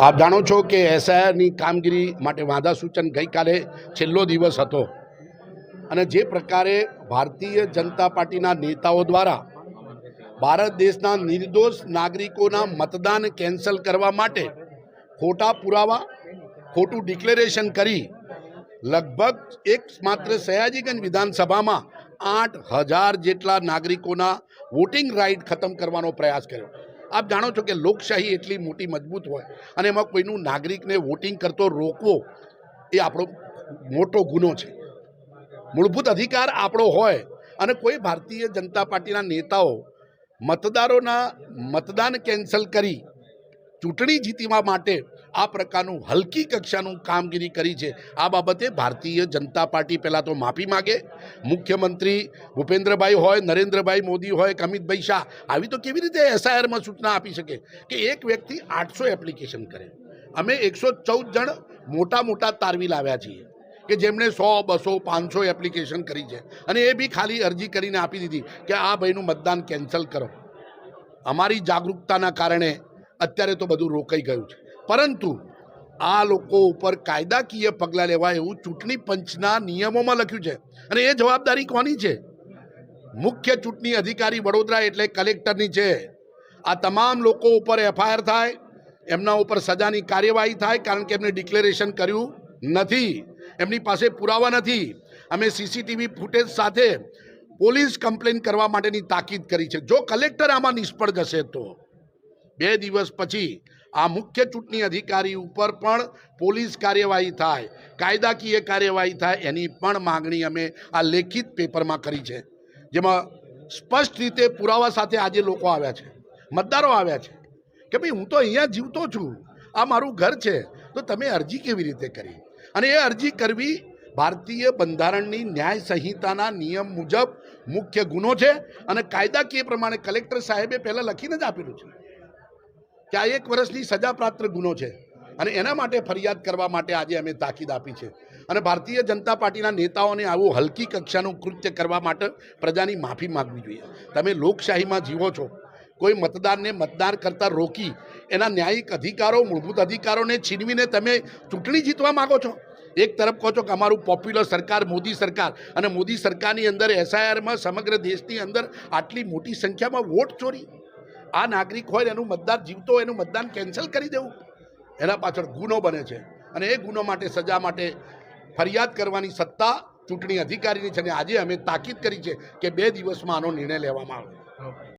આપ જાણો છો કે એસઆઈઆરની કામગીરી માટે વાંધા સૂચન ગઈકાલે છેલ્લો દિવસ હતો અને જે પ્રકારે ભારતીય જનતા પાર્ટીના નેતાઓ દ્વારા ભારત દેશના નિર્દોષ નાગરિકોના મતદાન કેન્સલ કરવા માટે ખોટા પુરાવા ખોટું ડિક્લેરેશન કરી લગભગ એકમાત્ર સયાજીગંજ વિધાનસભામાં 8,000 જેટલા નાગરિકોના વોટિંગ રાઇટ ખતમ કરવાનો પ્રયાસ કર્યો। આપ જાણો છો કે લોકશાહી એટલી મોટી મજબૂત હોય અને એમાં કોઈનું નાગરિકને વોટિંગ કરતો રોકવો એ આપણો મોટો ગુનો છે। મૂળભૂત અધિકાર આપણો હોય અને કોઈ ભારતીય જનતા પાર્ટીના નેતાઓ મતદારોના મતદાન કેન્સલ કરી ચૂંટણી જીતવા માટે આ પ્રકારનું હલકી કક્ષાનું કામગીરી કરી છે। આ બાબતે ભારતીય જનતા પાર્ટી પહેલાં તો માફી માગે। મુખ્યમંત્રી ભૂપેન્દ્રભાઈ હોય, નરેન્દ્રભાઈ મોદી હોય કે અમિતભાઈ શાહ આવી તો કેવી રીતે એસઆઈઆરમાં સૂચના આપી શકે કે એક વ્યક્તિ 800 એપ્લિકેશન કરે। અમે 114 જણ મોટા મોટા તારવી લાવ્યા છીએ કે જેમણે 100, 200, 500 એપ્લિકેશન કરી છે અને એ બી ખાલી અરજી કરીને આપી દીધી કે આ ભાઈનું મતદાન કેન્સલ કરો। અમારી જાગૃતતાના કારણે અત્યારે તો બધું રોકાઈ ગયું છે, પરંતુ આ લોકો ઉપર કાયદાકીય પગલાં લેવા એવું ચૂંટણી પંચના નિયમોમાં લખ્યું છે અને એ જવાબદારી કોની છે? મુખ્ય ચૂંટણી અધિકારી વડોદરા એટલે કલેક્ટરની છે। આ તમામ લોકો ઉપર એફઆઈઆર થાય, એમના ઉપર સજાની કાર્યવાહી થાય, કારણ કે એમને ડિક્લેરેશન કર્યું નથી, એમની પાસે પુરાવા નથી। અમે સીસીટીવી ફૂટેજ સાથે પોલીસ કમ્પ્લેન કરવા માટેની તાકીદ કરી છે। જો કલેક્ટર આમાં નિષ્ફળ જશે તો 2 દિવસ પછી આ મુખ્ય ચૂંટણી અધિકારી ઉપર પણ પોલીસ કાર્યવાહી થાય, કાયદાકીય કાર્યવાહી થાય, એની પણ માગણી અમે આ લેખિત પેપરમાં કરી છે, જેમાં સ્પષ્ટ રીતે પુરાવા સાથે આજે લોકો આવ્યા છે, મતદારો આવ્યા છે કે ભાઈ હું તો અહીંયા જીવતો છું, આ મારું ઘર છે, તો તમે અરજી કેવી રીતે કરી? અને એ અરજી કરવી ભારતીય બંધારણની ન્યાય સંહિતાના નિયમ મુજબ મુખ્ય ગુનો છે અને કાયદાકીય પ્રમાણે કલેક્ટર સાહેબે પહેલાં લખીને જ આપેલું છે કે આ 1 વર્ષની સજાપાત્ર ગુનો છે અને એના માટે ફરિયાદ કરવા માટે આજે અમે તાકીદ આપી છે। અને ભારતીય જનતા પાર્ટીના નેતાઓને આવું હલકી કક્ષાનું કૃત્ય કરવા માટે પ્રજાની માફી માગવી જોઈએ। તમે લોકશાહીમાં જીવો છો, કોઈ મતદારને મતદાન કરતાં રોકી એના ન્યાયિક અધિકારો, મૂળભૂત અધિકારોને છીનવીને તમે ચૂંટણી જીતવા માગો છો। એક તરફ કહો છો કે અમારું પોપ્યુલર સરકાર મોદી સરકાર, અને મોદી સરકારની અંદર એસઆઈઆરમાં સમગ્ર દેશની અંદર આટલી મોટી સંખ્યામાં વોટ ચોરી। આ નાગરિક હોય એનું મતદાર જીવતો હોય એનું મતદાન કેન્સલ કરી દેવું, એના પાછળ ગુનો બને છે અને એ ગુનો માટે સજા માટે ફરિયાદ કરવાની સત્તા ચૂંટણી અધિકારીની છે અને આજે અમે તાકીદ કરી છે કે 2 દિવસમાં આનો નિર્ણય લેવામાં આવે।